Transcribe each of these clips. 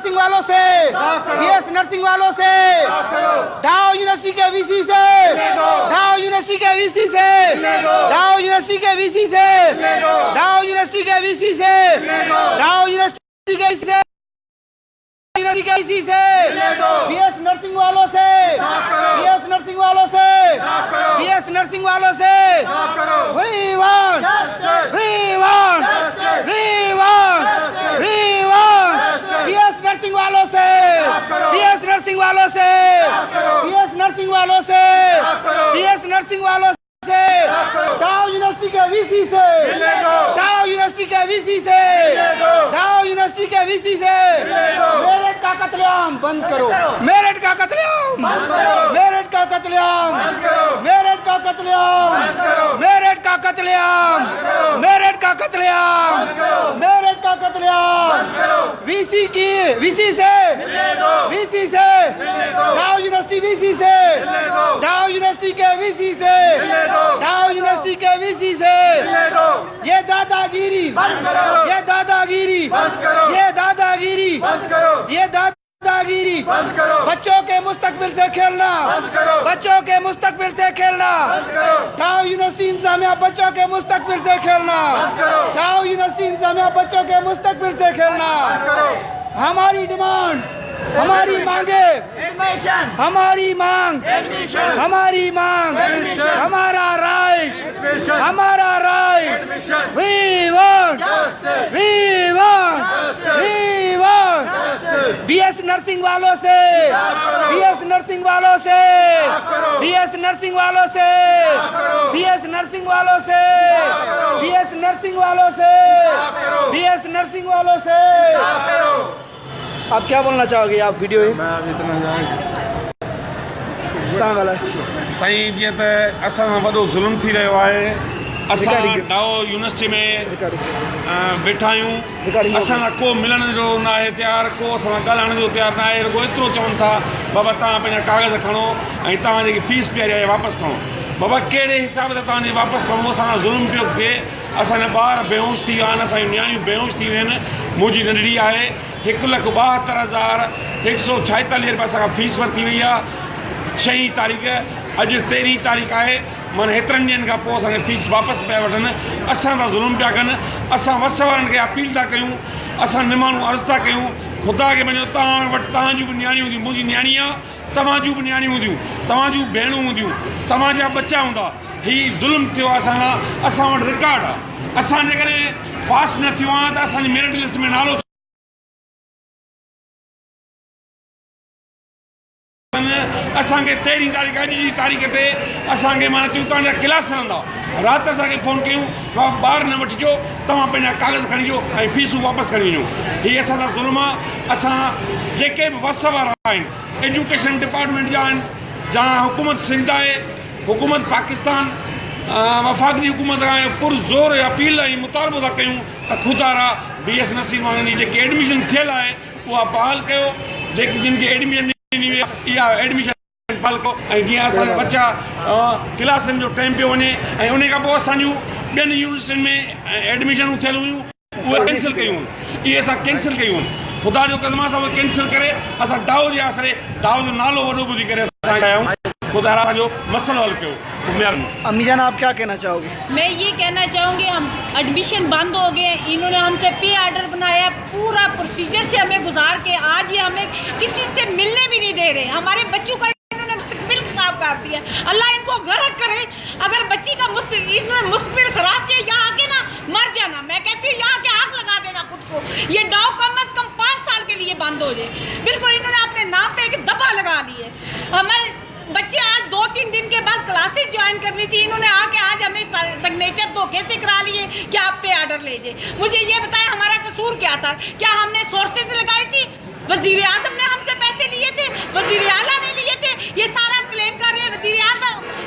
Nursing वालों से, BS nursing वालों से, ढाओ यूनिवर्सिटी के वीसी से, ढाओ यूनिवर्सिटी के वीसी से, ढाओ यूनिवर्सिटी के वीसी से, ढाओ यूनिवर्सिटी के वीसी से, ढाओ यूनिवर्सिटी के वीसी से, यूनिवर्सिटी से, बीएस नर्सिंग वालों से, बीएस नर्सिंग वालों से, बीएस नर्सिंग वालों से, We want, we want, we want, we want, BS nursing वालों से, बीएस नर्सिंग वालों से, बीएस नर्सिंग वालों से, बीएस नर्सिंग वालों से, ढाओ यूनिवर्सिटी के वीसी से, ढाओ यूनिवर्सिटी के वीसी से, ढाओ यूनिवर्सिटी के वीसी से, मेरठ का कत्लेआम बंद करो, मेरठ का कत्लेआम, मेरठ का कत्लेआम, मेरठ का कत्लेआम, मेरठ का कत्लेआम, मेरठ का कत्लेआम, मेरठ का कत्लेआम, वीसी की वीसी से, वीसी से, ढाओ यूनिवर्सिटी वीसी से, ढाओ यूनिवर्सिटी के वीसी से, ढाओ यूनिवर्सिटी के वीसी से, ये दादागिरी, ये दादागिरी, ये दादागिरी, ये दादागिरी, बच्चों के मुस्तकबिल से खेलना, बच्चों के मुस्तकबिल से खेलना, ढाओ यूनिवर्सिटी इंतजामिया बच्चों के मुस्तकबिल से खेलना, ढाओ यूनिवर्सिटी इंतजामिया बच्चों के मुस्तकबिल से खेलना, हमारी डिमांड, हमारी मांगे, हमारी मांग, हमारी मांग, हमारा राइट, हमारा right, we want, we want, we want, BS nursing वालों से, बीएस नर्सिंग वालों से, बीएस नर्सिंग वालों से, बीएस नर्सिंग वालों से, बीएस नर्सिंग वालों से, बीएस नर्सिंग वालों से, आप क्या बोलना चाहोगे? आप वीडियो है साईं, जीअं त असां सां वॾो ज़ुल्म थी रहियो आहे। असां ढाओ यूनिवर्सिटी में वेठा आहियूं, असां सां को मिलण जो न आहे तयारु, को असां सां ॻाल्हाइण जो तयारु न आहे। रुॻो एतिरो चवनि था बाबा तव्हां पंहिंजा कागज़ खणो ऐं तव्हां जेकी फीस पई आहे वापसि खणो। बाबा कहिड़े हिसाब सां तव्हांजे वापसि खणो? असां सां ज़ुल्म पियो थिए, असांजा ॿार बेहोश थी विया आहिनि, असांजूं नियाणियूं बेहोश थी वियूं आहिनि। मुंहिंजी नंढड़ी आहे 1,72,146 रुपया असांखां फीस वरिती वई आहे। 6 तारीख़, अॼु 13 तारीख़ आहे, माना हेतिरनि ॾींहंनि खां पोइ असांखे फीस वापसि पिया वठनि। असां था ज़ुल्म पिया कनि। असां वस वारनि खे अपील था कयूं, असां निमाण्हू अर्ज़ु था कयूं, ख़ुदा खे मञो तव्हां वटि तव्हांजूं बि नियाणियूं हूंदियूं, मुंहिंजी नियाणी आहे, तव्हांजूं बि नियाणियूं हूंदियूं, तव्हांजूं भेणूं हूंदियूं, तव्हांजा बच्चा हूंदा। हीउ ज़ुल्म थियो आहे असां सां, असां वटि रिकॉर्ड आहे। असां जेकॾहिं पास न थियो आहे त असांजी मेरिट लिस्ट में नालो असांखे 13 तारीख़ अॼु जी तारीख़ ते असांखे माना चयूं तव्हांजा क्लास हलंदा। राति असांखे फ़ोन कयूं, ॿार न वठिजो, तव्हां पंहिंजा कागज़ खणी अचो ऐं फीसूं वापसि खणी वञो। हीअ असां सां ज़ुल्म आहे। असां जेके बि वस वारा आहिनि, एजुकेशन डिपार्टमेंट जा आहिनि, जहाँ हुकूमत सिंध आहे, हुकूमत पाकिस्तान, वफ़ाक़ी हुकूमत खां पुरज़ोर अपील ऐं मुतालबो था कयूं त ख़ुदा बीएस नर्सिंग वारनि जी जेकी एडमिशन थियल आहे उहा बहाल कयो। जेकी जिन खे एडमिशन ॾिनी वई आहे इहा एडमिशन बहाल कयो। ऐं जीअं असांजा बच्चा क्लासनि जो टाइम पियो वञे ऐं उन खां पोइ असांजूं ॿियनि यूनिवर्सिटियुनि में एडमिशनूं थियल हुयूं उहे कैंसिल कयूं, इहे असां कैंसिल कयूं। ख़ुदा जो कसम असां उहे कैंसिल करे असां ढाओ जे आसिरे ढाओ जो नालो वॾो ॿुधी करे असां आया आहियूं। खुदा जो मसलो हल कयो। अम्मी जान, आप क्या कहना चाहोगे? मैं ये कहना चाहूँगी, हम एडमिशन बंद हो गए, इन्होंने हमसे पे आर्डर बनाया, पूरा प्रोसीजर से हमें गुजार के आज ये हमें किसी से मिलने भी नहीं दे रहे। हमारे बच्चों का इन्होंने मुस्तकबिल खराब कर दिया। अल्लाह इनको गर्क करे। अगर बच्ची का इन्होंने मुस्तकबिल खराब किया, यहाँ आके ना मर जाना। मैं कहती हूँ यहाँ आके आग लगा देना खुद को। ये डाव कम अज कम 5 साल के लिए बंद हो जाए। बिल्कुल इन्होंने अपने नाम पे एक दबा लगा ली है। हमारे बच्चे आज 2-3 दिन के बाद क्लासेस ज्वाइन करनी थी, इन्होंने आके आज हमें सिग्नेचर धोखे से करा लिए कि आप पे आर्डर ले जाए। मुझे ये बताएं हमारा कसूर क्या था? क्या हमने सोर्सेज लगाई थी? वजीर आजम ने हमसे पैसे लिए थे, वजीर आला ने लिए थे। ये सारा क्लेम कर रहे हैं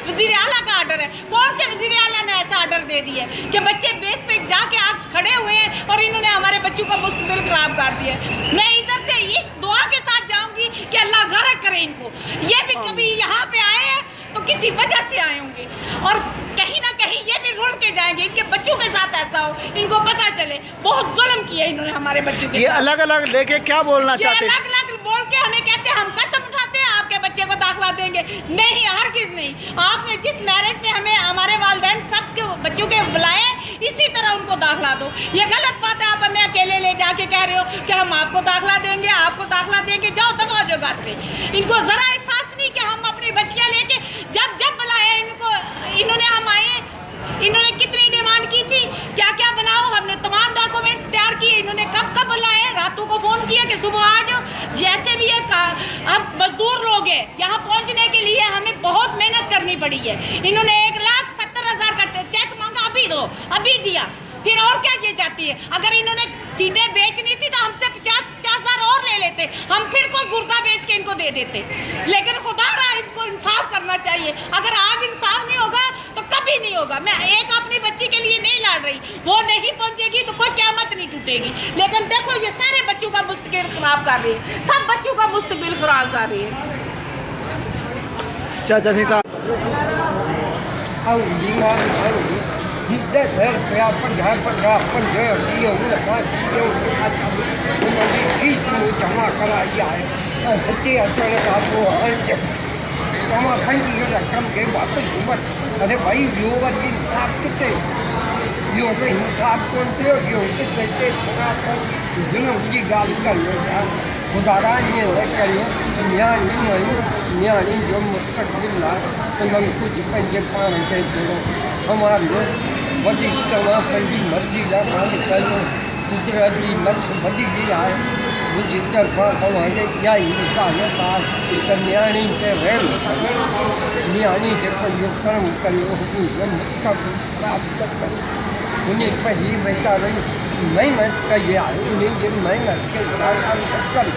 वजीर आला का आर्डर है। कौन से वजीर आला ने ऐसा आर्डर दे दिया कि बच्चे बेस पे जाके आग खड़े हुए हैं और इन्होंने हमारे बच्चों का मुस्तकबिल खराब कर दिया। मैं इधर से इस दुआ के साथ जाऊंगी कि अल्लाह गर्क करे इनको। ये भी कभी यहाँ पे आए हैं तो किसी वजह से आए होंगे और कहीं ना कहीं ये भी भी रुल के जाएंगे, इनके बच्चों के साथ ऐसा हो, इनको पता चले। बहुत जुल्म किया इन्होंने हमारे बच्चों के ये साथ। अलग अलग लेके क्या बोलना चाहते हैं? अलग अलग बोल के हमें कहते हैं हम कसम उठाते हैं आपके बच्चे को दाखिला देंगे। नहीं, हरगिज़ नहीं। आपने जिस मेरिट में हमें हमारे वालिदैन सबके बच्चों के बुलाए, इसी तरह उनको दाखिला दो। ये गलत बात है, आप हमें अकेले ले जाके कह रहे हो कि हम आपको दाखिला देंगे, आपको दाखिला देंगे। जाओ दफा जो घर पे। इनको जरा एहसास नहीं कि हम अपनी बच्चियाँ लेके जब बुलाए इनको, इन्होंने हम आए, इन्होंने कितनी डिमांड की थी, क्या क्या बनाओ, हमने तमाम डॉक्यूमेंट्स तैयार किए। इन्होंने कब कब बुलाए, रातों को फ़ोन किया कि सुबह आ जाओ। जैसे भी है, अब मजदूर लोग हैं, यहाँ पहुँचने के लिए हमें बहुत मेहनत करनी पड़ी है। इन्होंने 1,70,000 का चेक मांगा, अभी दो, अभी दिया। फिर और क्या ये चाहती है? अगर इन्होंने सीटें बेचनी थी तो हमसे 50,000 और ले लेते, हम फिर कोई गुर्दा बेच के इनको दे देते। लेकिन खुदा रहा, इनको इंसाफ करना चाहिए। अगर आज इंसाफ नहीं होगा तो कभी नहीं होगा। मैं एक अपनी बच्ची के लिए नहीं लड़ रही, वो नहीं पहुंचेगी तो कोई क़यामत नहीं टूटेगी। लेकिन देखो, ये सारे बच्चों का मुस्तकबिल खराब कर रही है, सब बच्चों का मुस्तकबिल खराब कर रही है। चाचा जी का Hiddet her prapen her prapen her dia ula kan dia ula di kisi jama kala ya hati achale ka po anje jama khanji ga kam ke wapas umat अरे भाई योगा की इंसाफ कितने योग इंसाफ कौन थे योग के थोड़ा जुल्म की गाल कर लो यार खुदारा ये करियो न्यानी जो मुस्तकबिल ला तो मन कुछ पंजे पान के जो समार लो वधी तमा पंजी मर्जी ला मान कर लो गुजराती लक्ष वधी भी आए मुझे तरफा हमारे क्या इंसान पास न्यानी से रहम न्यानी से पंजो कर्म करियो हुकुम प्राप्त कर उन्हें पहली बेचारे मेहनत का ये उन्हें ये मेहनत के साथ कर